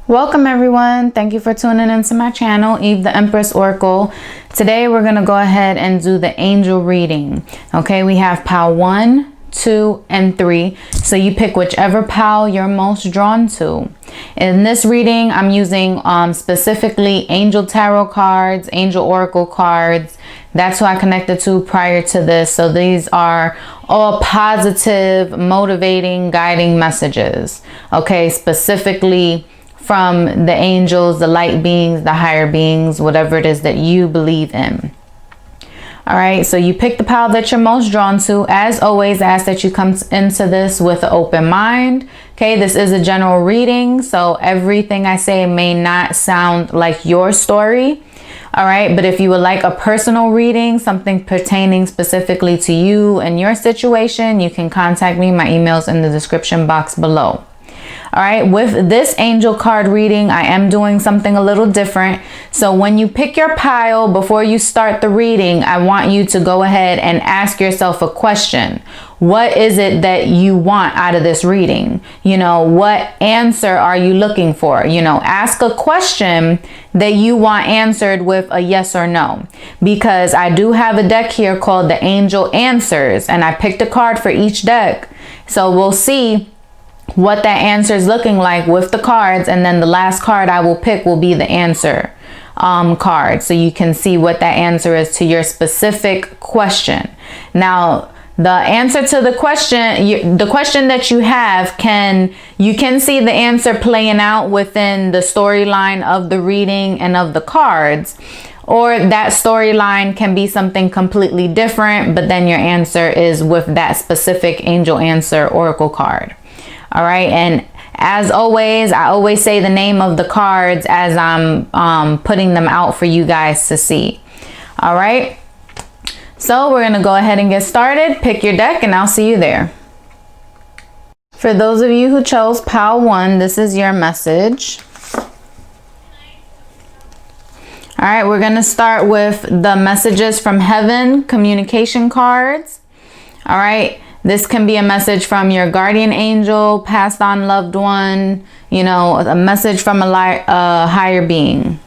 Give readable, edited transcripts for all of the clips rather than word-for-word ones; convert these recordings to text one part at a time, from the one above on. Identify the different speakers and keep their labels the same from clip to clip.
Speaker 1: Welcome everyone. Thank you for tuning into my channel, Eve the Empress Oracle. Today we're going to go ahead and do the angel reading. Okay, we have pile 1, 2, and 3. So you pick whichever pile you're most drawn to. In this reading, I'm using specifically angel tarot cards, angel oracle cards. That's who I connected to prior to this. So these are all positive, motivating, guiding messages. Okay, specifically from the angels, the light beings, the higher beings, whatever it is that you believe in. All right, so you pick the pile that you're most drawn to. As always, I ask that you come into this with an open mind. Okay, this is a general reading, so everything I say may not sound like your story. All right, but if you would like a personal reading, something pertaining specifically to you and your situation, you can contact me. My email's in the description box below. All right, with this angel card reading, I am doing something a little different. So when you pick your pile, before you start the reading, I want you to go ahead and ask yourself a question. What is it that you want out of this reading? You know, what answer are you looking for? You know, ask a question that you want answered with a yes or no. Because I do have a deck here called the Angel Answers, and I picked a card for each deck. So we'll see what that answer is looking like with the cards, and then the last card I will pick will be the answer card, so you can see what that answer is to your specific question. Now the answer to the question, the question that you have, you can see the answer playing out within the storyline of the reading and of the cards, or that storyline can be something completely different, but then your answer is with that specific angel answer oracle card. All right, and as always, I always say the name of the cards as I'm putting them out for you guys to see. All right, so we're gonna go ahead and get started. Pick your deck and I'll see you there. For those of you who chose pile 1, this is your message. All right, we're gonna start with the messages from heaven, communication cards. All right. This can be a message from your guardian angel, passed on loved one, you know, a message from a higher being.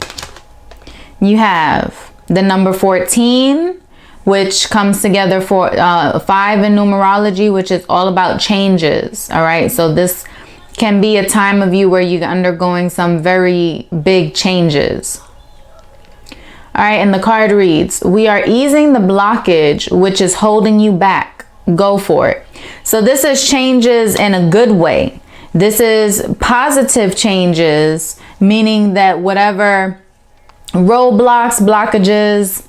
Speaker 1: You have the number 14, which comes together for 5 in numerology, which is all about changes. All right, so this can be a time of you where you're undergoing some very big changes. All right, and the card reads, "We are easing the blockage which is holding you back. Go for it." So this is changes in a good way. This is positive changes, meaning that whatever roadblocks, blockages,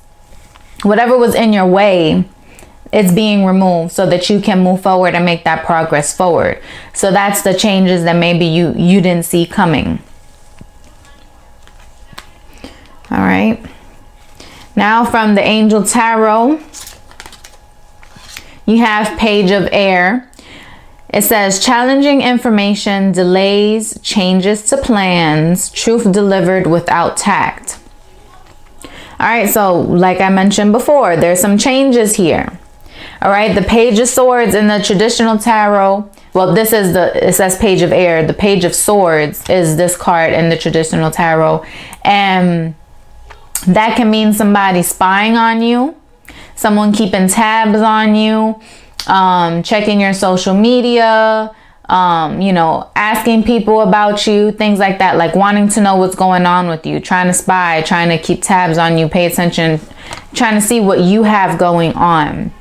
Speaker 1: whatever was in your way, it's being removed so that you can move forward and make that progress forward. So that's the changes that maybe you didn't see coming. All right. Now from the Angel Tarot, you have Page of Air. It says, challenging information, delays, changes to plans, truth delivered without tact. All right, so like I mentioned before, there's some changes here. All right, the Page of Swords in the traditional tarot, well, this is it says Page of Air. The Page of Swords is this card in the traditional tarot. And that can mean somebody spying on you, someone keeping tabs on you, checking your social media, you know, asking people about you, things like that, like wanting to know what's going on with you, trying to spy, trying to keep tabs on you, pay attention, trying to see what you have going on.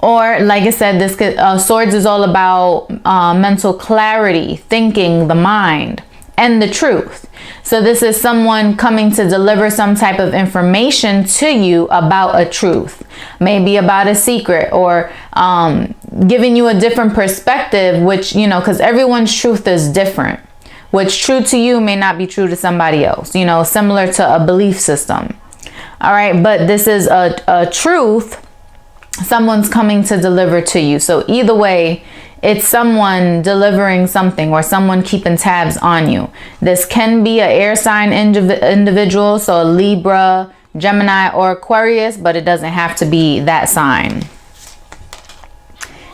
Speaker 1: Or like I said, this Swords is all about mental clarity, thinking, the mind, and the truth. So this is someone coming to deliver some type of information to you about a truth, maybe about a secret, or giving you a different perspective, which, you know, because everyone's truth is different. What's true to you may not be true to somebody else, you know, similar to a belief system. All right, but this is a truth someone's coming to deliver to you. So either way, it's someone delivering something or someone keeping tabs on you. This can be an air sign individual, so a Libra, Gemini, or Aquarius, but it doesn't have to be that sign.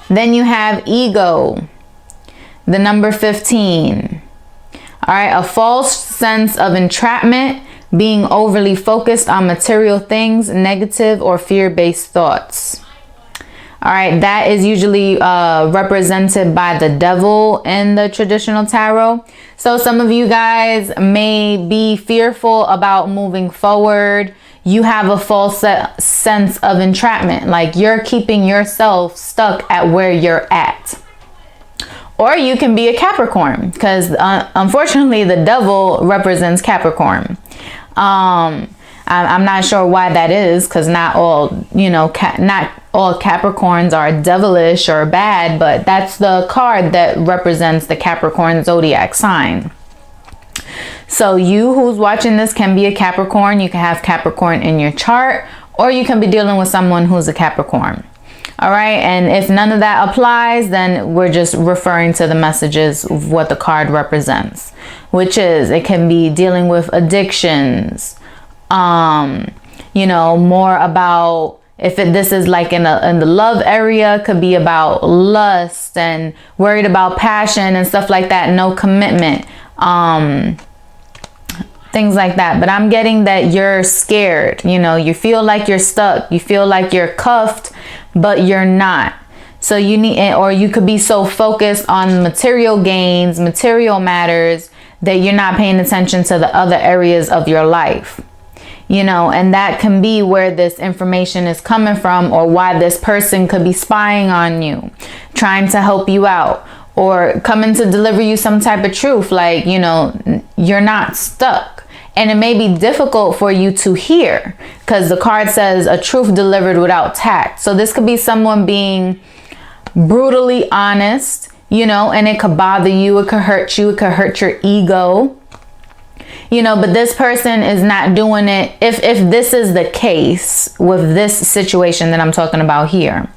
Speaker 1: Then you have Ego, the number 15. All right, a false sense of entrapment, being overly focused on material things, negative or fear-based thoughts. All right, that is usually represented by the devil in the traditional tarot. So some of you guys may be fearful about moving forward. You have a false sense of entrapment, like you're keeping yourself stuck at where you're at. Or you can be a Capricorn, because unfortunately the devil represents Capricorn. I'm not sure why that is, because not all, you know, not all Capricorns are devilish or bad, but that's the card that represents the Capricorn zodiac sign. So you who's watching this can be a Capricorn. You can have Capricorn in your chart, or you can be dealing with someone who's a Capricorn. All right, and if none of that applies, then we're just referring to the messages of what the card represents, which is it can be dealing with addictions, you know, more about, if this is like in the love area, could be about lust and worried about passion and stuff like that, no commitment, things like that. But I'm getting that you're scared, you know, you feel like you're stuck, you feel like you're cuffed, but you're not. So you need, or you could be so focused on material gains, material matters, that you're not paying attention to the other areas of your life. You know, and that can be where this information is coming from, or why this person could be spying on you, trying to help you out, or coming to deliver you some type of truth, like, you know, you're not stuck. And it may be difficult for you to hear, because the card says a truth delivered without tact. So this could be someone being brutally honest, you know, and it could bother you, it could hurt you, it could hurt your ego. You know, but this person is not doing it. If this is the case with this situation that I'm talking about here,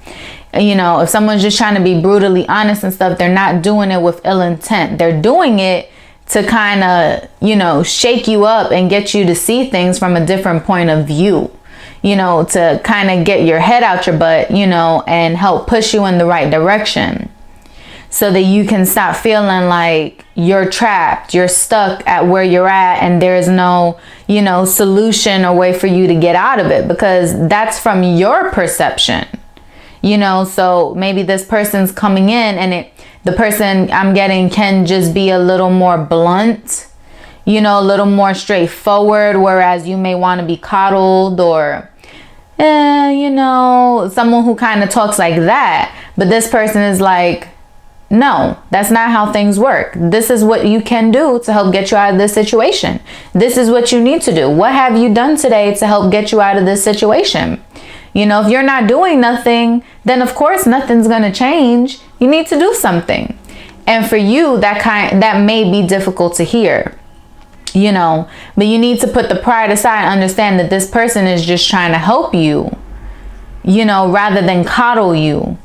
Speaker 1: you know, if someone's just trying to be brutally honest and stuff, they're not doing it with ill intent. They're doing it to kind of, you know, shake you up and get you to see things from a different point of view, you know, to kind of get your head out your butt, you know, and help push you in the right direction, so that you can stop feeling like you're trapped, you're stuck at where you're at, and there's no, you know, solution or way for you to get out of it, because that's from your perception, you know. So maybe this person's coming in, and the person I'm getting can just be a little more blunt, you know, a little more straightforward, whereas you may want to be coddled, or you know, someone who kind of talks like that. But this person is like, no, that's not how things work. This is what you can do to help get you out of this situation. This is what you need to do. What have you done today to help get you out of this situation? You know, if you're not doing nothing, then of course nothing's going to change. You need to do something. And for you, that may be difficult to hear, you know, but you need to put the pride aside and understand that this person is just trying to help you, you know, rather than coddle you.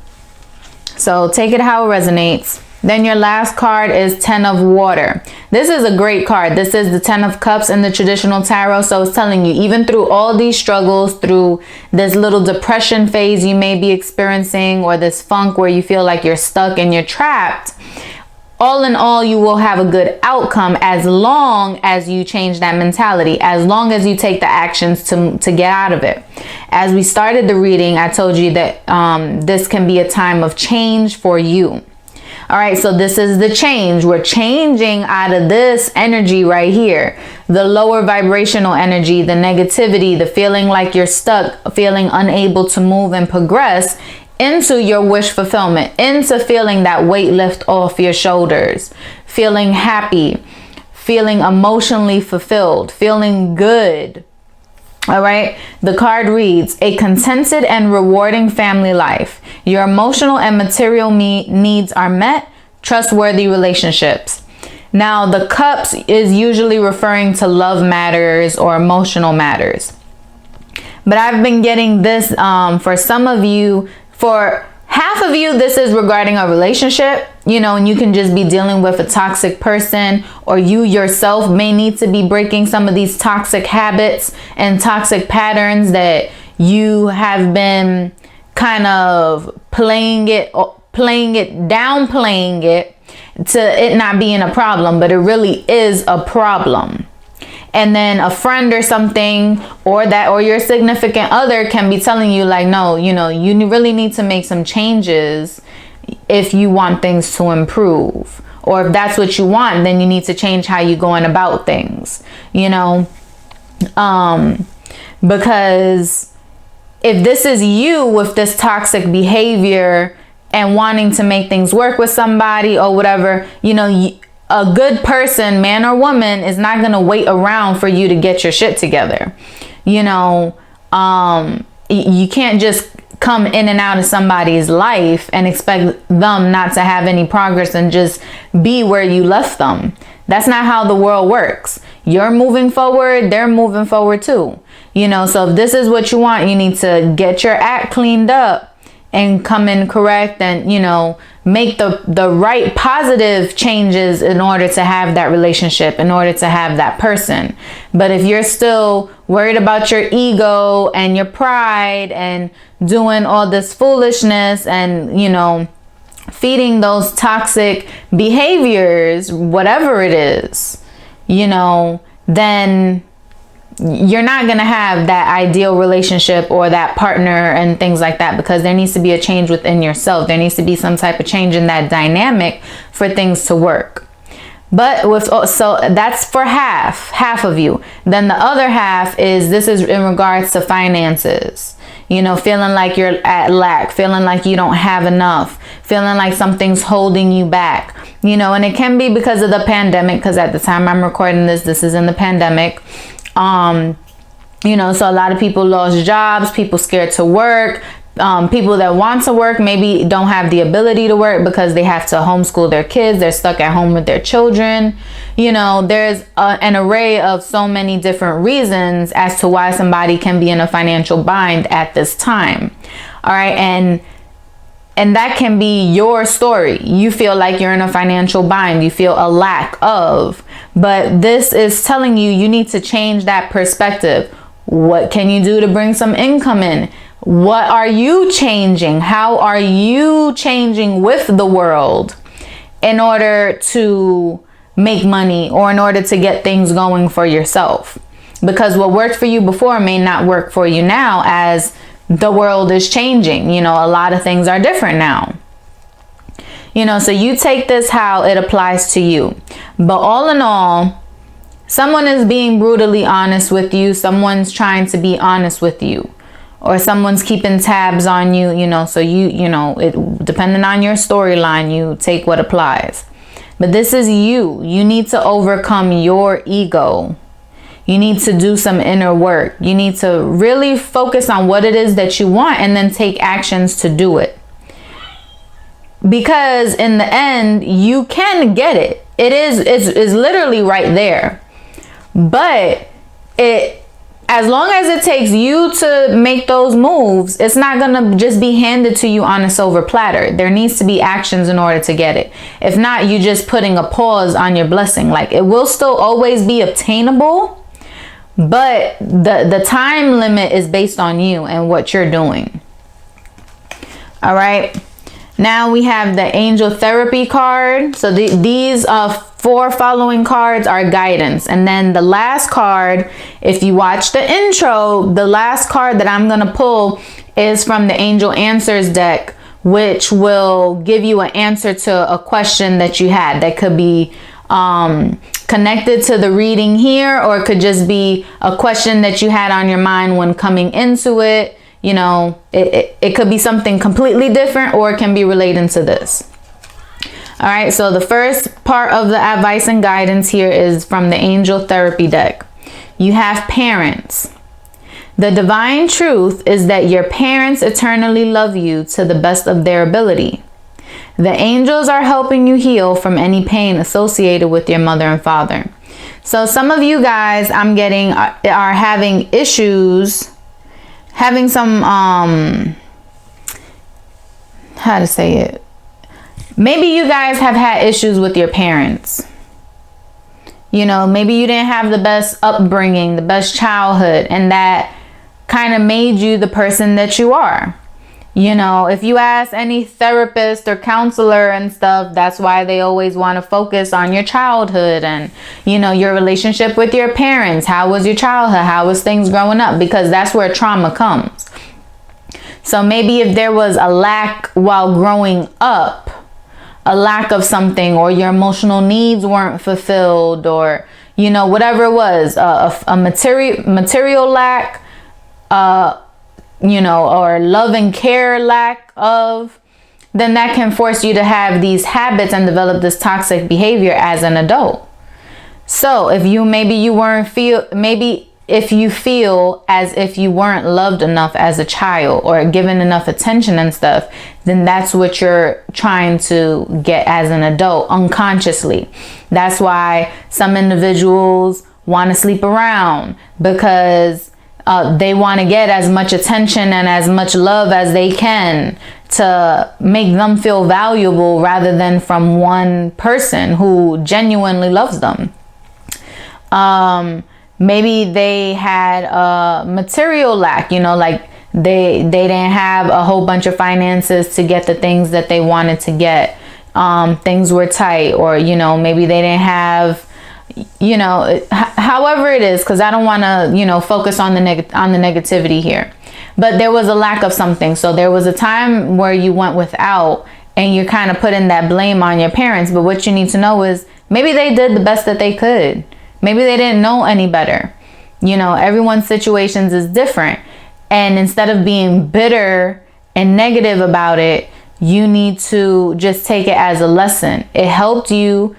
Speaker 1: So take it how it resonates. Then your last card is 10 of Water. This is a great card. This is the 10 of Cups in the traditional tarot. So it's telling you, even through all these struggles, through this little depression phase you may be experiencing, or this funk where you feel like you're stuck and you're trapped, all in all, you will have a good outcome as long as you change that mentality, as long as you take the actions to get out of it. As we started the reading, I told you that this can be a time of change for you. All right, so this is the change. We're changing out of this energy right here, the lower vibrational energy, the negativity, the feeling like you're stuck, feeling unable to move and progress, into your wish fulfillment, into feeling that weight lift off your shoulders, feeling happy, feeling emotionally fulfilled, feeling good. All right, the card reads, a contented and rewarding family life. Your emotional and material needs are met, trustworthy relationships. Now, the cups is usually referring to love matters or emotional matters. But I've been getting this for some of you. For half of you, this is regarding a relationship, you know, and you can just be dealing with a toxic person, or you yourself may need to be breaking some of these toxic habits and toxic patterns that you have been kind of downplaying it, to it not being a problem, but it really is a problem. And then a friend or something, or your significant other can be telling you like, no, you know, you really need to make some changes if you want things to improve. Or if that's what you want, then you need to change how you're going about things, you know, because if this is you with this toxic behavior and wanting to make things work with somebody or whatever, you know, a good person, man or woman, is not going to wait around for you to get your shit together. You know, you can't just come in and out of somebody's life and expect them not to have any progress and just be where you left them. That's not how the world works. You're moving forward, they're moving forward too. You know, so if this is what you want, you need to get your act cleaned up and come in correct and, you know, make the right positive changes in order to have that relationship, in order to have that person. But if you're still worried about your ego and your pride and doing all this foolishness and, you know, feeding those toxic behaviors, whatever it is, you know, then you're not going to have that ideal relationship or that partner and things like that, because there needs to be a change within yourself. There needs to be some type of change in that dynamic for things to work. But so that's for half of you. Then the other half this is in regards to finances. You know, feeling like you're at lack, feeling like you don't have enough, feeling like something's holding you back. You know, and it can be because of the pandemic, because at the time I'm recording this is in the pandemic. You know, so a lot of people lost jobs, people scared to work, people that want to work maybe don't have the ability to work because they have to homeschool their kids. They're stuck at home with their children. You know, there's an array of so many different reasons as to why somebody can be in a financial bind at this time. All right. And that can be your story. You feel like you're in a financial bind. You feel a lack of. But this is telling you, you need to change that perspective. What can you do to bring some income in? What are you changing? How are you changing with the world in order to make money or in order to get things going for yourself? Because what worked for you before may not work for you now, as the world is changing. You know, a lot of things are different now. You know, so you take this how it applies to you. But all in all, someone is being brutally honest with you. Someone's trying to be honest with you. Or someone's keeping tabs on you, you know, so you know, depending on your storyline, you take what applies. But this is you. You need to overcome your ego. You need to do some inner work. You need to really focus on what it is that you want and then take actions to do it. Because in the end, you can get it. It's literally right there. But as long as it takes you to make those moves, it's not going to just be handed to you on a silver platter. There needs to be actions in order to get it. If not, you're just putting a pause on your blessing. Like, it will still always be obtainable, but the time limit is based on you and what you're doing. All right. Now we have the angel therapy card. So these 4 following cards are guidance. And then the last card, if you watch the intro, the last card that I'm going to pull is from the Angel Answers deck, which will give you an answer to a question that you had. That could be connected to the reading here, or it could just be a question that you had on your mind when coming into it. You know, it could be something completely different, or it can be relating to this. All right, so the first part of the advice and guidance here is from the Angel Therapy deck. You have parents. The divine truth is that your parents eternally love you to the best of their ability. The angels are helping you heal from any pain associated with your mother and father. So some of you guys, I'm getting, are having issues, having some, how to say it? Maybe you guys have had issues with your parents. You know, maybe you didn't have the best upbringing, the best childhood, and that kind of made you the person that you are. You know, if you ask any therapist or counselor and stuff, that's why they always want to focus on your childhood and, you know, your relationship with your parents. How was your childhood? How was things growing up? Because that's where trauma comes. So maybe if there was a lack while growing up, a lack of something, or your emotional needs weren't fulfilled, or, you know, whatever it was, a material lack, you know, or love and care lack of, then that can force you to have these habits and develop this toxic behavior as an adult. So if you if you feel as if you weren't loved enough as a child or given enough attention and stuff, then that's what you're trying to get as an adult unconsciously. That's why some individuals want to sleep around, because they want to get as much attention and as much love as they can to make them feel valuable, rather than from one person who genuinely loves them. Maybe they had a material lack, you know, like they didn't have a whole bunch of finances to get the things that they wanted to get. Things were tight, or, you know, maybe they didn't have, you know, however it is, because I don't want to, you know, focus on the negativity here, but there was a lack of something. So there was a time where you went without, and you're kind of putting that blame on your parents. But what you need to know is maybe they did the best that they could. Maybe they didn't know any better. You know, everyone's situations is different. And instead of being bitter and negative about it, you need to just take it as a lesson. It helped you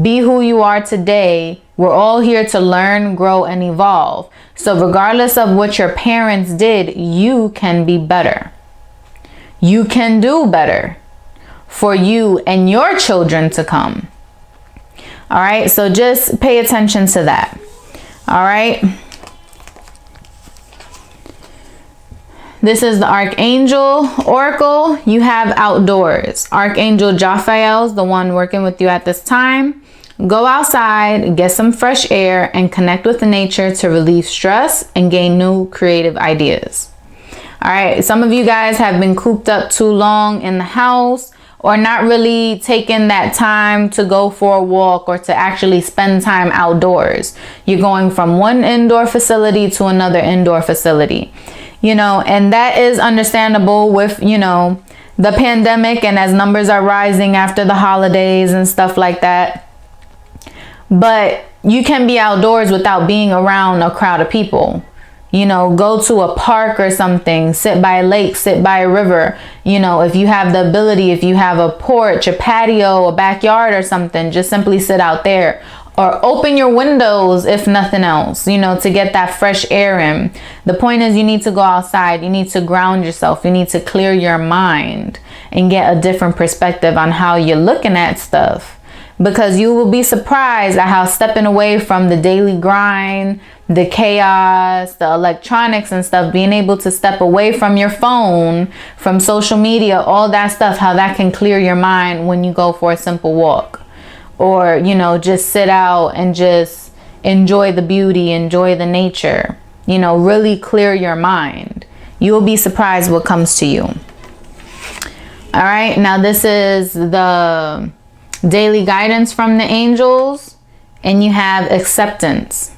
Speaker 1: be who you are today. We're all here to learn, grow, and evolve. So regardless of what your parents did, you can be better. You can do better for you and your children to come. All right, so just pay attention to that. All right. This is the Archangel Oracle. You have outdoors. Archangel Jophiel is the one working with you at this time. Go outside, get some fresh air, and connect with the nature to relieve stress and gain new creative ideas. All right, some of you guys have been cooped up too long in the house, or not really taking that time to go for a walk or to actually spend time outdoors. You're going from one indoor facility to another indoor facility, you know, and that is understandable with, you know, the pandemic, and as numbers are rising after the holidays and stuff like that. But you can be outdoors without being around a crowd of people. You know, go to a park or something, sit by a lake, sit by a river. You know, if you have the ability, if you have a porch, a patio, a backyard or something, just simply sit out there, or open your windows if nothing else, you know, to get that fresh air in. The point is, you need to go outside. You need to ground yourself. You need to clear your mind and get a different perspective on how you're looking at stuff, because you will be surprised at how stepping away from the daily grind, the chaos, the electronics and stuff, being able to step away from your phone, from social media, all that stuff, how that can clear your mind when you go for a simple walk, or, you know, just sit out and just enjoy the beauty, enjoy the nature, you know, really clear your mind. You'll be surprised what comes to you. All right, now this is the daily guidance from the angels, and you have acceptance.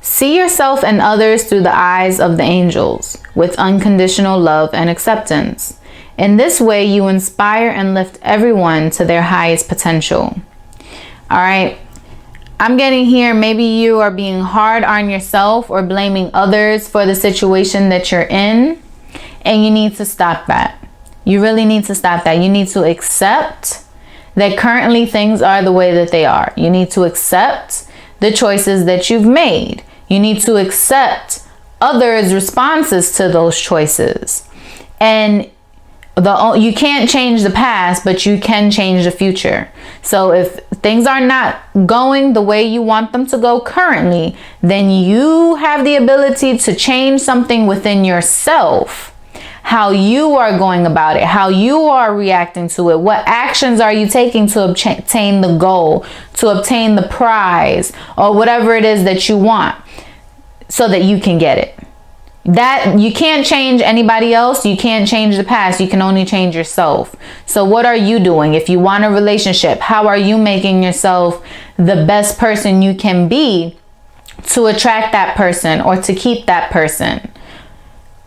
Speaker 1: See yourself and others through the eyes of the angels with unconditional love and acceptance. In this way, you inspire and lift everyone to their highest potential. All right. I'm getting here, maybe you are being hard on yourself or blaming others for the situation that you're in, and you need to stop that. You really need to stop that. You need to accept that currently things are the way that they are. You need to accept the choices that you've made. You need to accept others' responses to those choices. And you can't change the past, but you can change the future. So if things are not going the way you want them to go currently, then you have the ability to change something within yourself. How you are going about it, how you are reacting to it, what actions are you taking to obtain the goal, to obtain the prize, or whatever it is that you want, so that you can get it. that you can't change anybody else. You can't change the past. You can only change yourself. So what are you doing? If you want a relationship, how are you making yourself the best person you can be to attract that person or to keep that person?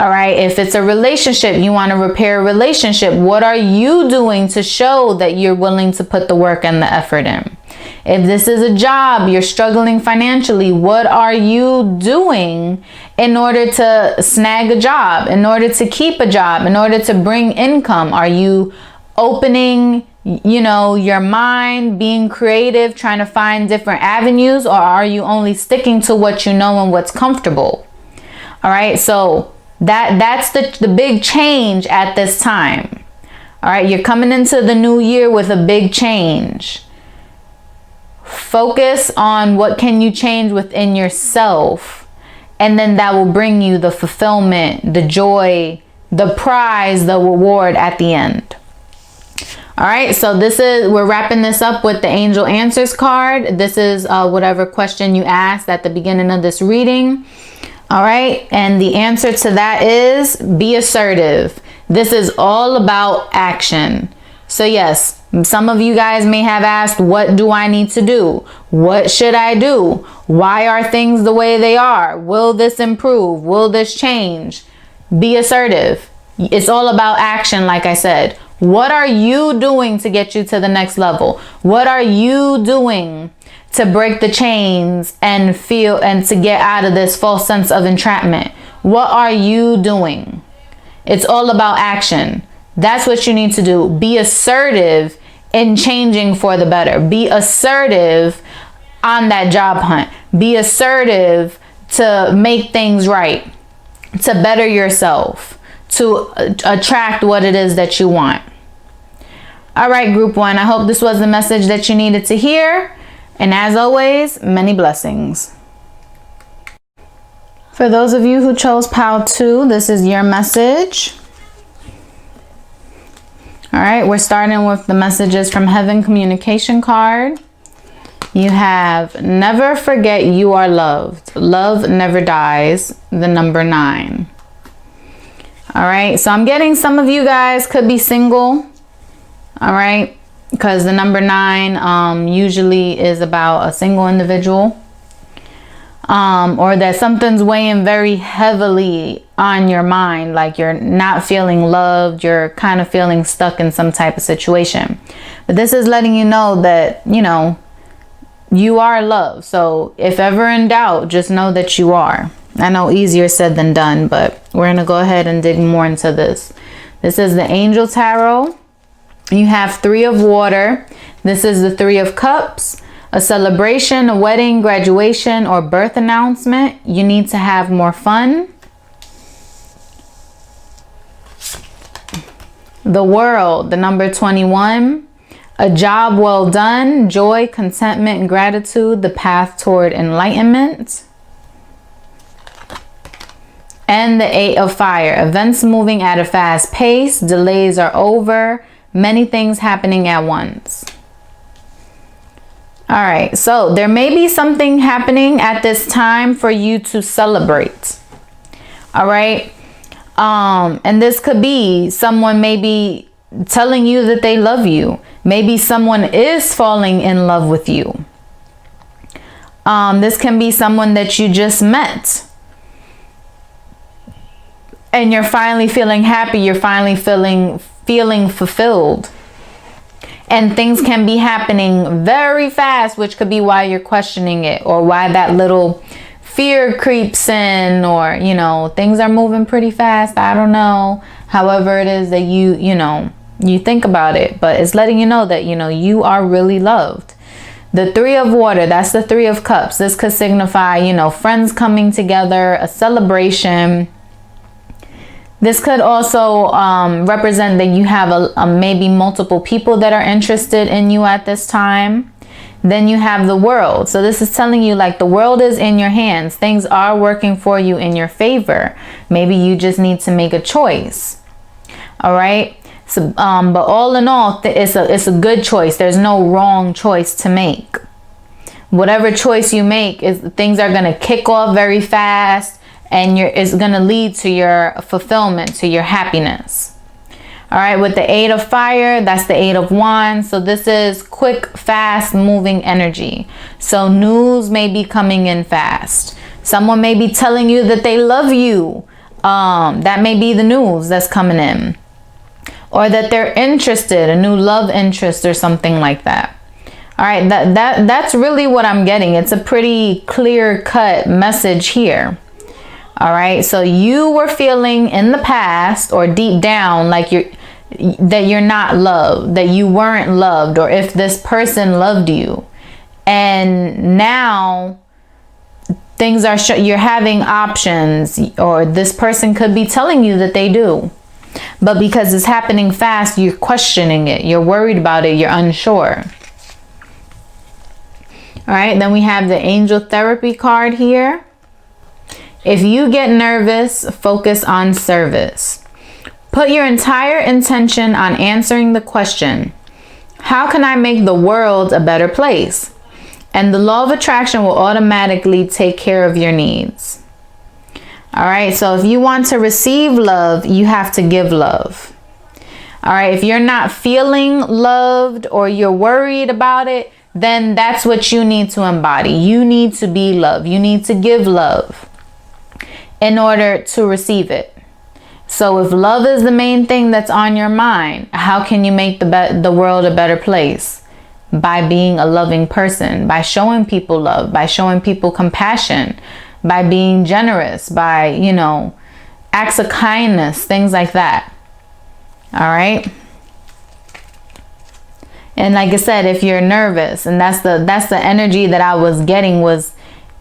Speaker 1: All right. If it's a relationship, you want to repair a relationship. What are you doing to show that you're willing to put the work and the effort in? If this is a job, you're struggling financially, what are you doing in order to snag a job, in order to keep a job, in order to bring income? Are you opening, your mind, being creative, trying to find different avenues, or are you only sticking to what you know and what's comfortable? All right. So that's the big change at this time. All right. You're coming into the new year with a big change. Focus on what can you change within yourself, and then that will bring you the fulfillment, the joy, the prize, the reward at the end. All right, so we're wrapping this up with the Angel Answers card. This is whatever question you asked at the beginning of this reading. All right, and the answer to that is be assertive. This is all about action. So yes, some of you guys may have asked, what do I need to do? What should I do? Why are things the way they are? Will this improve? Will this change? Be assertive. It's all about action, like I said. What are you doing to get you to the next level? What are you doing to break the chains and to get out of this false sense of entrapment? What are you doing? It's all about action. That's what you need to do. Be assertive in changing for the better. Be assertive on that job hunt. Be assertive to make things right, to better yourself, to attract what it is that you want. All right, group 1, I hope this was the message that you needed to hear. And as always, many blessings. For those of you who chose Pile 2, this is your message. All right, we're starting with the messages from Heaven communication card. You have never forget you are loved. Love never dies. The number 9. All right, so I'm getting some of you guys could be single. All right, because the number 9 usually is about a single individual. Or that something's weighing very heavily on your mind, like you're not feeling loved, you're kind of feeling stuck in some type of situation. But this is letting you know that, you are loved. So if ever in doubt, just know that you are. I know easier said than done, but we're going to go ahead and dig more into this. This is the Angel Tarot. You have 3 of water. This is the 3 of cups. A celebration, a wedding, graduation, or birth announcement. You need to have more fun. The World, the number 21. A job well done, joy, contentment, and gratitude, the path toward enlightenment. And the 8 of Fire, events moving at a fast pace, delays are over, many things happening at once. All right, so there may be something happening at this time for you to celebrate. All right. And this could be someone maybe telling you that they love you. Maybe someone is falling in love with you. This can be someone that you just met. And you're finally feeling happy. You're finally feeling fulfilled. And things can be happening very fast, which could be why you're questioning it, or why that little fear creeps in, or, things are moving pretty fast. I don't know. However it is that you think about it, but it's letting you know that, you are really loved. The 3 of water, that's the 3 of cups. This could signify, friends coming together, a celebration. This could also represent that you have maybe multiple people that are interested in you at this time. Then you have the World. So this is telling you like the world is in your hands. Things are working for you in your favor. Maybe you just need to make a choice. All right. So, but all in all, it's a good choice. There's no wrong choice to make. Whatever choice you make, things are going to kick off very fast. and it's going to lead to your fulfillment, to your happiness. All right, with the 8 of fire, that's the 8 of wands. So this is quick, fast moving energy. So news may be coming in fast. Someone may be telling you that they love you. That may be the news that's coming in. Or that they're interested, a new love interest or something like that. All right, that's really what I'm getting. It's a pretty clear-cut message here. All right, so you were feeling in the past or deep down like you're not loved, that you weren't loved, or if this person loved you. And now things are you're having options, or this person could be telling you that they do. But because it's happening fast, you're questioning it. You're worried about it. You're unsure. All right, then we have the angel therapy card here. If you get nervous, focus on service. Put your entire intention on answering the question, how can I make the world a better place? And the law of attraction will automatically take care of your needs. All right, so if you want to receive love, you have to give love. All right, if you're not feeling loved or you're worried about it, then that's what you need to embody. You need to be love. You need to give love in order to receive it. So if love is the main thing that's on your mind, how can you make the world a better place? By being a loving person, by showing people love, by showing people compassion, by being generous, by, acts of kindness, things like that. All right. And like I said, if you're nervous, and that's the energy that I was getting, was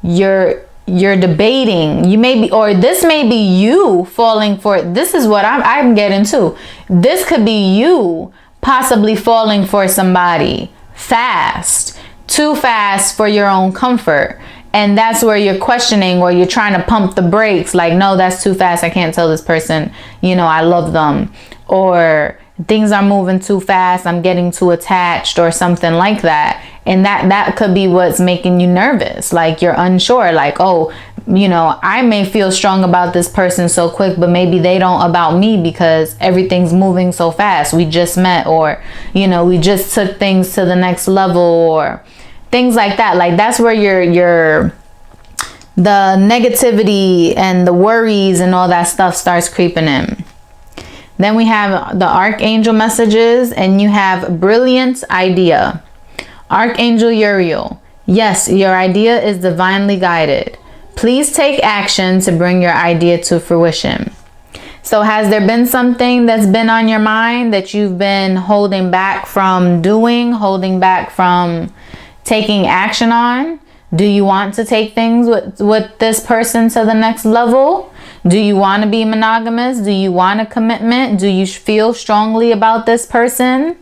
Speaker 1: you're debating. You may be, or this may be you falling for it. This is what I'm getting to. This could be you possibly falling for somebody fast, too fast for your own comfort. And that's where you're questioning, or you're trying to pump the brakes. Like, no, that's too fast. I can't tell this person, I love them. Or things are moving too fast. I'm getting too attached or something like that. And that could be what's making you nervous. Like, you're unsure. Like, oh, I may feel strong about this person so quick, but maybe they don't about me because everything's moving so fast. We just met, or, we just took things to the next level, or things like that. Like, that's where the negativity and the worries and all that stuff starts creeping in. Then we have the archangel messages, and you have brilliant idea. Archangel Uriel, yes, your idea is divinely guided. Please take action to bring your idea to fruition. So has there been something that's been on your mind that you've been holding back from doing, holding back from taking action on? Do you want to take things with this person to the next level? Do you want to be monogamous? Do you want a commitment? Do you feel strongly about this person?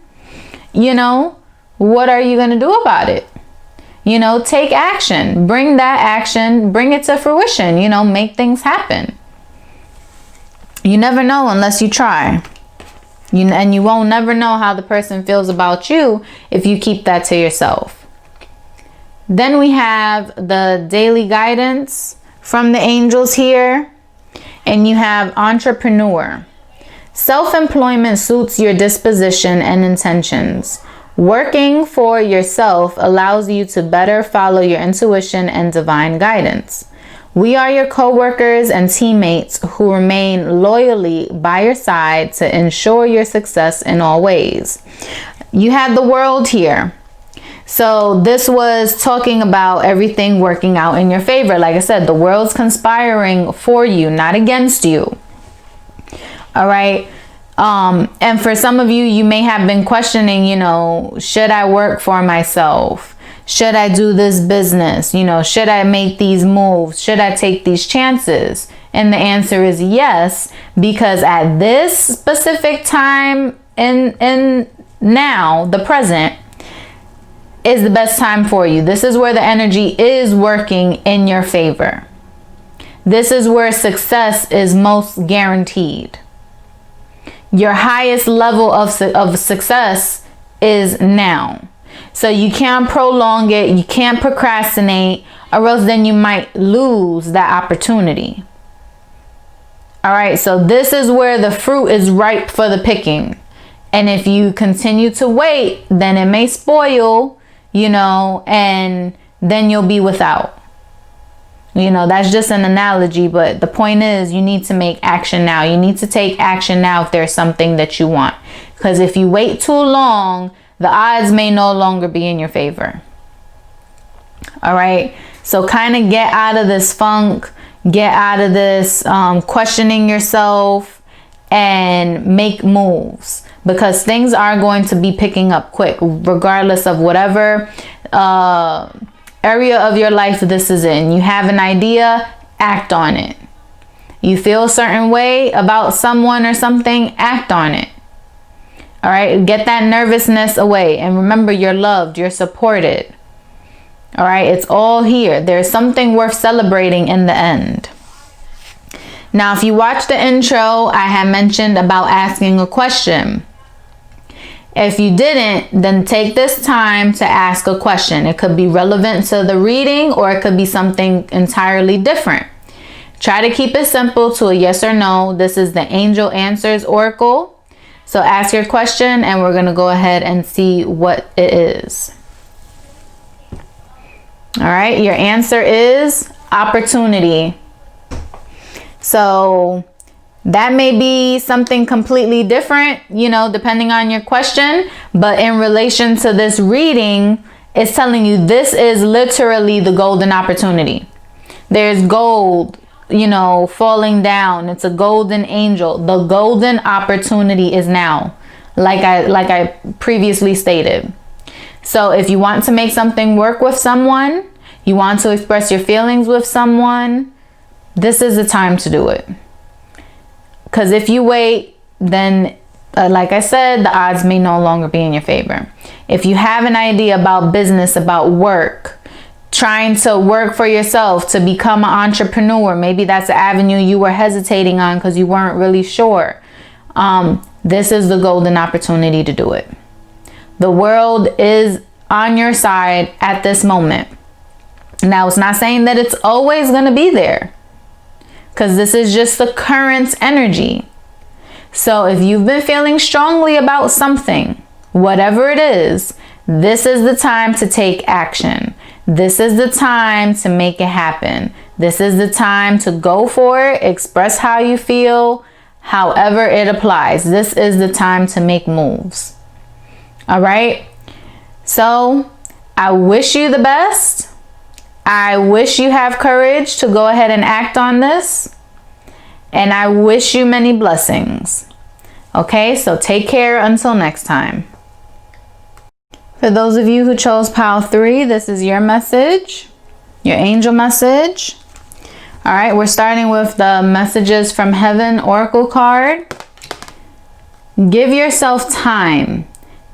Speaker 1: What are you going to do about it? Take action. Bring that action. Bring it to fruition. Make things happen. You never know unless you try. And you won't never know how the person feels about you if you keep that to yourself. Then we have the daily guidance from the angels here. And you have entrepreneur. Self-employment suits your disposition and intentions. Working for yourself allows you to better follow your intuition and divine guidance. We are your co-workers and teammates who remain loyally by your side to ensure your success in all ways. You had the world here. So this was talking about everything working out in your favor. Like I said, the world's conspiring for you, not against you. All right. And for some of you, you may have been questioning, should I work for myself? Should I do this business? Should I make these moves? Should I take these chances? And the answer is yes, because at this specific time in now, the present, is the best time for you. This is where the energy is working in your favor. This is where success is most guaranteed. Your highest level of success is now. So you can't prolong it. You can't procrastinate, or else then you might lose that opportunity. All right, so this is where the fruit is ripe for the picking. And if you continue to wait, then it may spoil, you know, and then you'll be without. You know, that's just an analogy, but the point is you need to make action now. You need to take action now if there's something that you want. Because if you wait too long, the odds may no longer be in your favor. All right, so kind of get out of this funk, get out of this questioning yourself, and make moves, because things are going to be picking up quick, regardless of whatever area of your life this is in. You have an idea, act on it. You feel a certain way about someone or something, act on it. All right, get that nervousness away, and remember, you're loved, you're supported. All right, it's all here. There's something worth celebrating in the end. Now, if you watch the intro, I had mentioned about asking a question. If you didn't, then take this time to ask a question. It could be relevant to the reading, or it could be something entirely different. Try to keep it simple to a yes or no. This is the Angel Answers Oracle. So ask your question, and we're going to go ahead and see what it is. All right, your answer is opportunity. So that may be something completely different, you know, depending on your question. But in relation to this reading, it's telling you this is literally the golden opportunity. There's gold, you know, falling down. It's a golden angel. The golden opportunity is now, like I previously stated. So if you want to make something work with someone, you want to express your feelings with someone, this is the time to do it. Because if you wait, then like I said, the odds may no longer be in your favor. If you have an idea about business, about work, trying to work for yourself, to become an entrepreneur, maybe that's an avenue you were hesitating on because you weren't really sure. This is the golden opportunity to do it. The world is on your side at this moment. Now, it's not saying that it's always going to be there, because this is just the current energy. So if you've been feeling strongly about something, whatever it is, this is the time to take action. This is the time to make it happen. This is the time to go for it, express how you feel, however it applies. This is the time to make moves. All right. So I wish you the best. I wish you have courage to go ahead and act on this. And I wish you many blessings. Okay, so take care until next time. For those of you who chose pile 3, this is your message, your angel message. All right, we're starting with the Messages from Heaven Oracle card. Give yourself time.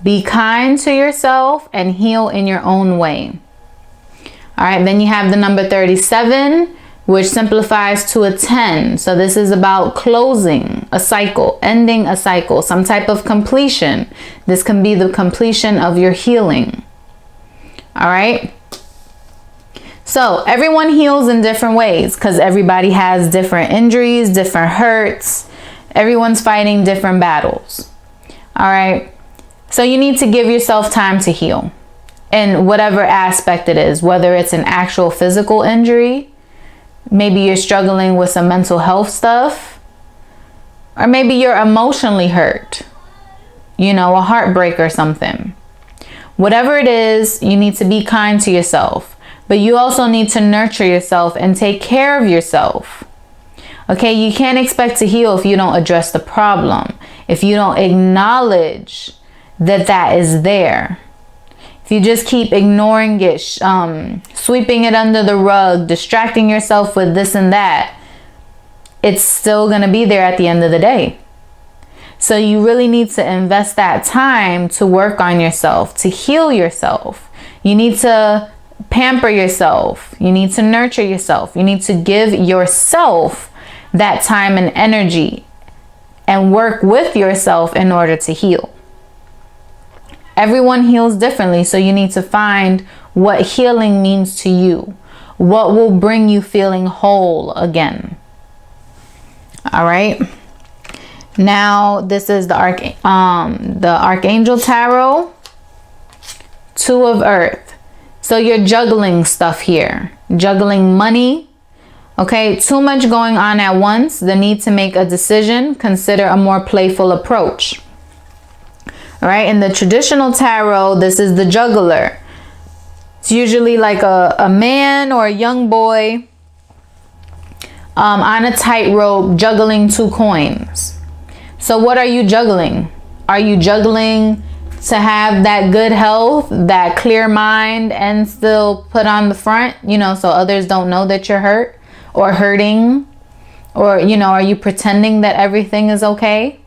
Speaker 1: Be kind to yourself and heal in your own way. All right, then you have the number 37, which simplifies to a 10. So this is about closing a cycle, ending a cycle, some type of completion. This can be the completion of your healing. All right. So everyone heals in different ways, because everybody has different injuries, different hurts. Everyone's fighting different battles. All right. So you need to give yourself time to heal in whatever aspect it is, whether it's an actual physical injury, maybe you're struggling with some mental health stuff, or maybe you're emotionally hurt, you know, a heartbreak or something. Whatever it is, you need to be kind to yourself, but you also need to nurture yourself and take care of yourself. Okay, you can't expect to heal if you don't address the problem, if you don't acknowledge that that is there. If you just keep ignoring it, sweeping it under the rug, distracting yourself with this and that, it's still going to be there at the end of the day. So you really need to invest that time to work on yourself, to heal yourself. You need to pamper yourself. You need to nurture yourself. You need to give yourself that time and energy and work with yourself in order to heal. Everyone heals differently, so you need to find what healing means to you. What will bring you feeling whole again. All right. Now this is the Archangel Tarot, Two of Earth. So you're juggling stuff here, juggling money. Okay, too much going on at once. The need to make a decision. Consider a more playful approach. All right, in the traditional tarot, this is the juggler. It's usually like a man or a young boy on a tightrope juggling two coins. So what are you juggling? Are you juggling to have that good health, that clear mind, and still put on the front, you know, so others don't know that you're hurt or hurting? Or, you know, are you pretending that everything is okay?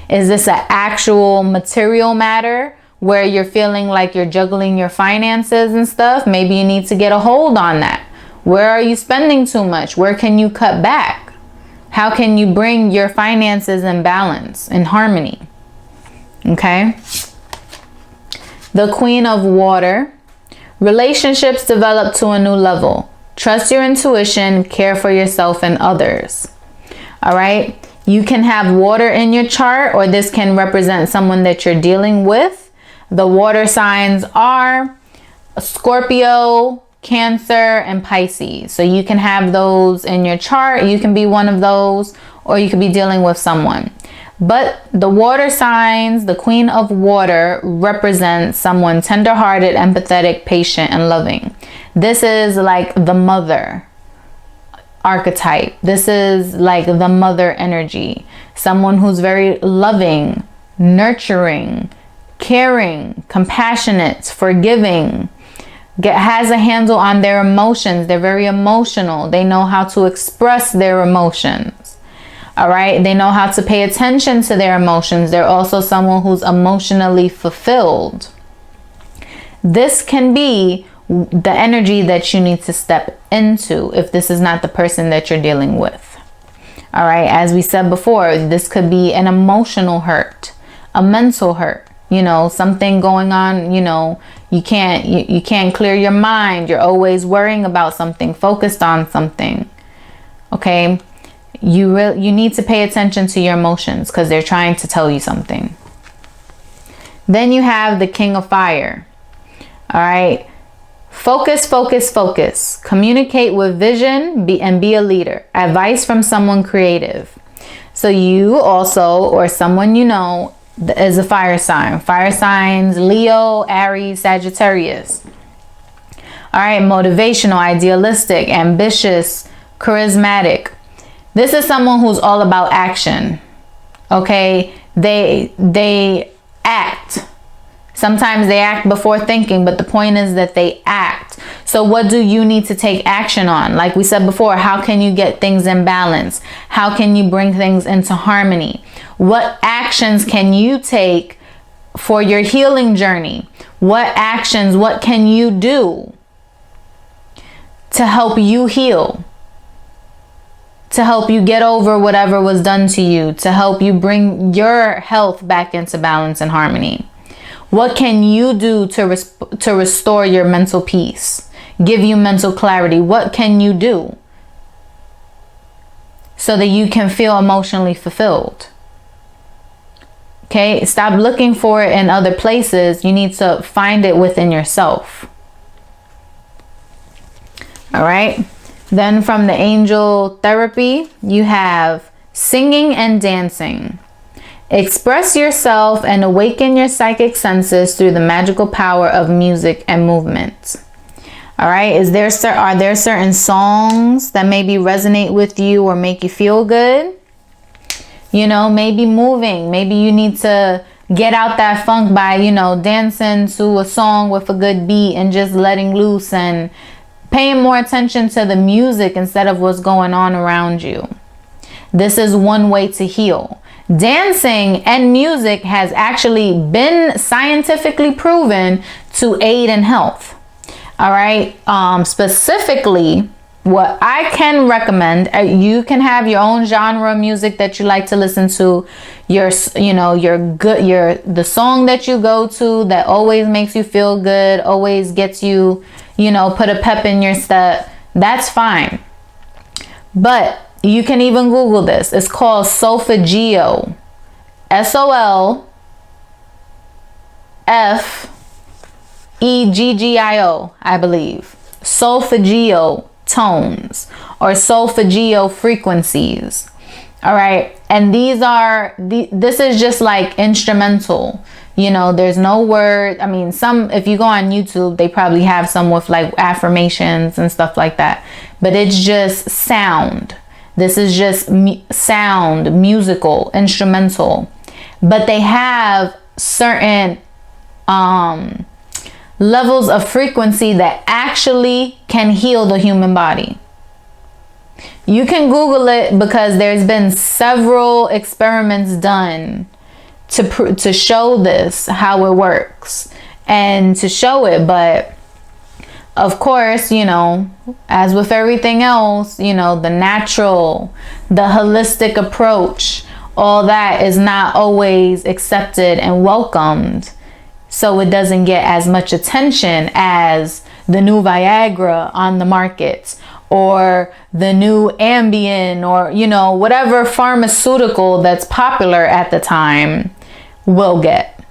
Speaker 1: Is this an actual material matter where you're feeling like you're juggling your finances and stuff? Maybe you need to get a hold on that. Where are you spending too much? Where can you cut back? How can you bring your finances in balance, in harmony? Okay. The Queen of Water. Relationships develop to a new level. Trust your intuition, care for yourself and others. All right. You can have water in your chart, or this can represent someone that you're dealing with. The water signs are Scorpio, Cancer, and Pisces. So you can have those in your chart. You can be one of those, or you could be dealing with someone. But the water signs, the Queen of Water, represents someone tender-hearted, empathetic, patient, and loving. This is like the mother archetype. This is like the mother energy. Someone who's very loving, nurturing, caring, compassionate, forgiving, has a handle on their emotions. They're very emotional. They know how to express their emotions. All right. They know how to pay attention to their emotions. They're also someone who's emotionally fulfilled. This can be the energy that you need to step into if this is not the person that you're dealing with. All right. As we said before, this could be an emotional hurt, a mental hurt, you know, something going on, you know, you can't clear your mind. You're always worrying about something, focused on something. Okay. You need to pay attention to your emotions because they're trying to tell you something. Then you have the King of Fire. All right. Focus, focus, focus. Communicate with vision and be a leader. Advice from someone creative. So you also, or someone you know, is a fire sign. Fire signs, Leo, Aries, Sagittarius. All right. Motivational, idealistic, ambitious, charismatic. This is someone who's all about action. Okay. They act. Sometimes they act before thinking, but the point is that they act. So what do you need to take action on? Like we said before, how can you get things in balance? How can you bring things into harmony? What actions can you take for your healing journey? What actions, what can you do to help you heal? To help you get over whatever was done to you, to help you bring your health back into balance and harmony. What can you do to restore your mental peace? Give you mental clarity? What can you do so that you can feel emotionally fulfilled? Okay, stop looking for it in other places. You need to find it within yourself. All right. Then from the angel therapy, you have singing and dancing. Express yourself and awaken your psychic senses through the magical power of music and movement. All right. Are there certain songs that maybe resonate with you or make you feel good? You know, maybe moving. Maybe you need to get out that funk by, you know, dancing to a song with a good beat and just letting loose and paying more attention to the music instead of what's going on around you. This is one way to heal. Dancing and music has actually been scientifically proven to aid in health. All right. Specifically, what I can recommend, you can have your own genre of music that you like to listen to. The song that you go to that always makes you feel good, always gets you, put a pep in your step. That's fine. But You can even Google this. It's called solfeggio. SOLFEGGIO, I believe. Solfeggio tones or solfeggio frequencies. All right. And this is just like instrumental. You know, there's no word. I mean, if you go on YouTube, they probably have some with like affirmations and stuff like that. But it's just sound. This is just sound, musical, instrumental. But they have certain levels of frequency that actually can heal the human body. You can Google it because there's been several experiments done to show this, how it works, and to show it. But of course, you know, as with everything else, you know, the natural, the holistic approach, all that is not always accepted and welcomed. So it doesn't get as much attention as the new Viagra on the market, or the new Ambien, or, you know, whatever pharmaceutical that's popular at the time will get.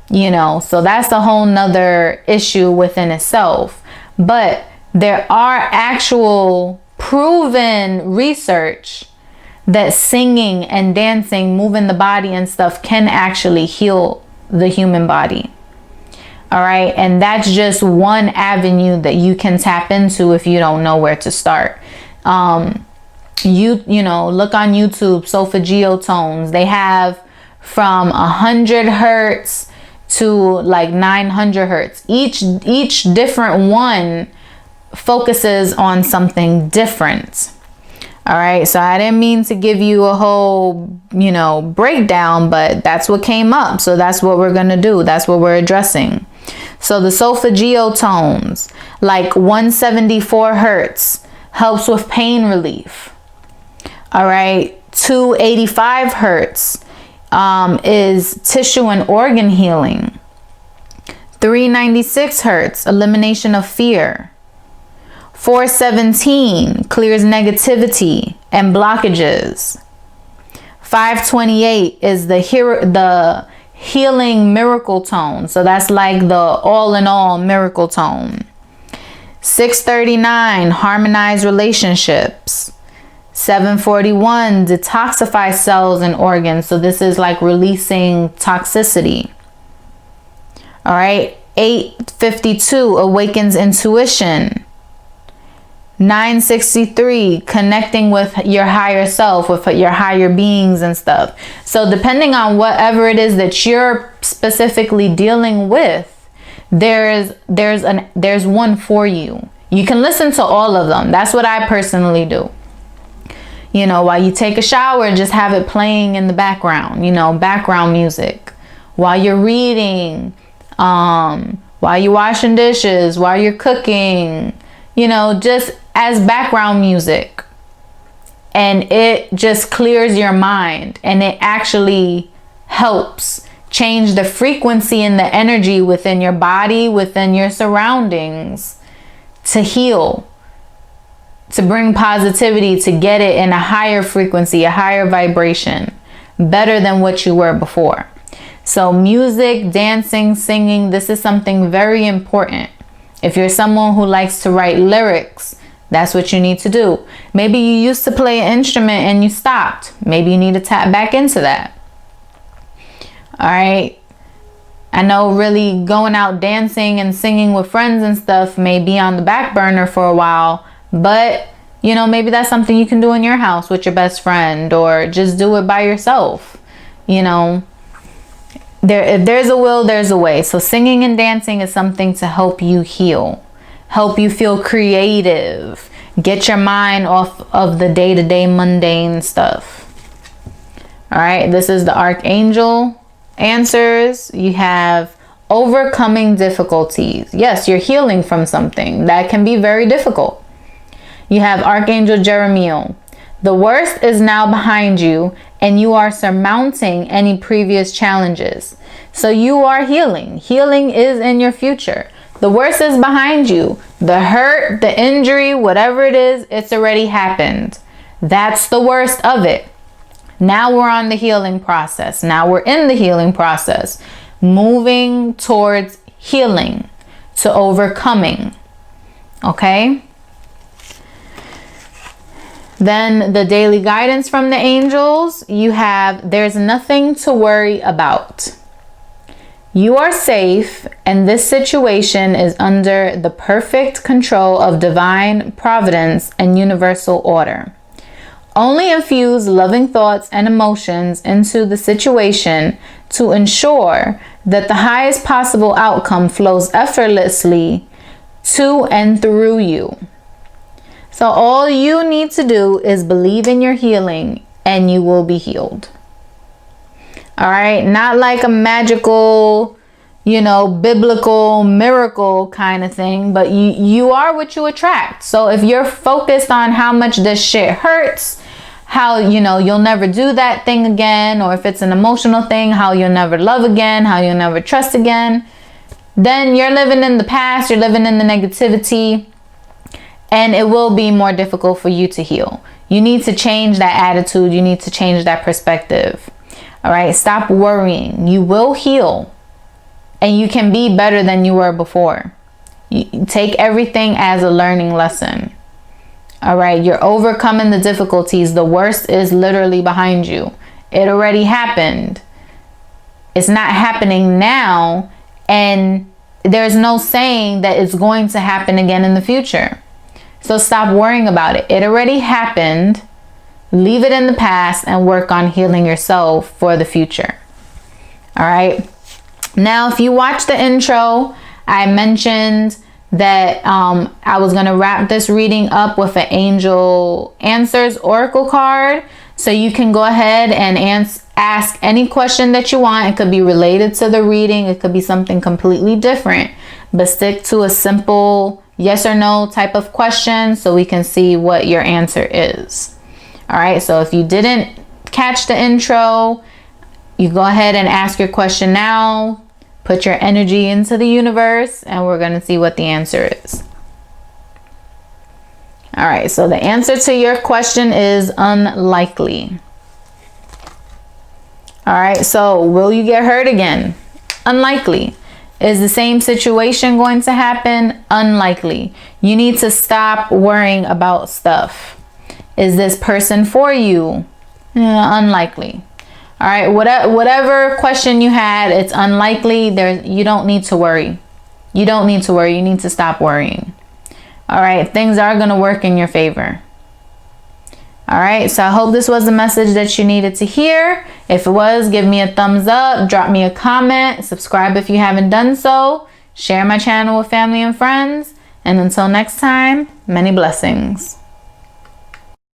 Speaker 1: You know, so that's a whole nother issue within itself. But there are actual proven research that singing and dancing, moving the body and stuff can actually heal the human body. All right. And that's just one avenue that you can tap into if you don't know where to start. You know, look on YouTube, solfeggio tones. They have from 100 hertz to like 900 hertz. Each different one focuses on something different. All right. So I didn't mean to give you a whole, you know, breakdown, but that's what came up. So that's what we're going to do. That's what we're addressing. So the solfeggio tones, like 174 hertz, helps with pain relief. All right. 285 hertz is tissue and organ healing. 396 hertz, elimination of fear. 417 clears negativity and blockages. 528 is the healing miracle tone. So that's like the all in all miracle tone. 639 harmonize relationships. 741 detoxify cells and organs. So this is like releasing toxicity. All right. 852 awakens intuition. 963 connecting with your higher self, with your higher beings and stuff. So depending on whatever it is that you're specifically dealing with, there's one for you. You can listen to all of them. That's what I personally do. You know, while you take a shower, just have it playing in the background, you know, background music. While you're reading, while you're washing dishes, while you're cooking, you know, just as background music. And it just clears your mind, and it actually helps change the frequency and the energy within your body, within your surroundings, to heal, to bring positivity, to get it in a higher frequency, a higher vibration, better than what you were before. So music, dancing, singing, this is something very important. If you're someone who likes to write lyrics, that's what you need to do. Maybe you used to play an instrument and you stopped. Maybe you need to tap back into that. All right. I know really going out dancing and singing with friends and stuff may be on the back burner for a while, but you know, maybe that's something you can do in your house with your best friend, or just do it by yourself. You know, if there's a will, there's a way. So singing and dancing is something to help you heal, help you feel creative, get your mind off of the day-to-day mundane stuff. All right, this is the Archangel answers. You have overcoming difficulties. Yes, you're healing from something that can be very difficult. You have Archangel Jeremiel. The worst is now behind you, and you are surmounting any previous challenges. So you are healing. Healing is in your future. The worst is behind you. The hurt, the injury, whatever it is, it's already happened. That's the worst of it. Now we're on the healing process. Now we're in the healing process, moving towards healing, to overcoming. Okay? Then the daily guidance from the angels, you have, there's nothing to worry about. You are safe, and this situation is under the perfect control of divine providence and universal order. Only infuse loving thoughts and emotions into the situation to ensure that the highest possible outcome flows effortlessly to and through you. So all you need to do is believe in your healing and you will be healed. All right, not like a magical, biblical miracle kind of thing, but you are what you attract. So if you're focused on how much this shit hurts, how, you'll never do that thing again, or if it's an emotional thing, how you'll never love again, how you'll never trust again, then you're living in the past, you're living in the negativity, and it will be more difficult for you to heal. You need to change that attitude. You need to change that perspective. All right, stop worrying. You will heal, and you can be better than you were before. You take everything as a learning lesson. All right, you're overcoming the difficulties. The worst is literally behind you. It already happened. It's not happening now, and there's no saying that it's going to happen again in the future. So stop worrying about it. It already happened. Leave it in the past and work on healing yourself for the future. All right. Now, if you watch the intro, I mentioned that I was going to wrap this reading up with an Angel Answers Oracle card. So you can go ahead and ask any question that you want. It could be related to the reading. It could be something completely different. But stick to a simple yes or no type of question so we can see what your answer is. All right, so if you didn't catch the intro, you go ahead and ask your question now. Put your energy into the universe, and we're going to see what the answer is. All right, so the answer to your question is unlikely. All right, so will you get hurt again? Unlikely. Is the same situation going to happen? Unlikely. You need to stop worrying about stuff. Is this person for you? Unlikely. All right, whatever question you had, it's unlikely. You don't need to worry. You don't need to worry. You need to stop worrying. All right, things are going to work in your favor. All right, so I hope this was the message that you needed to hear. If it was, give me a thumbs up, drop me a comment, subscribe if you haven't done so, share my channel with family and friends, and until next time, many blessings.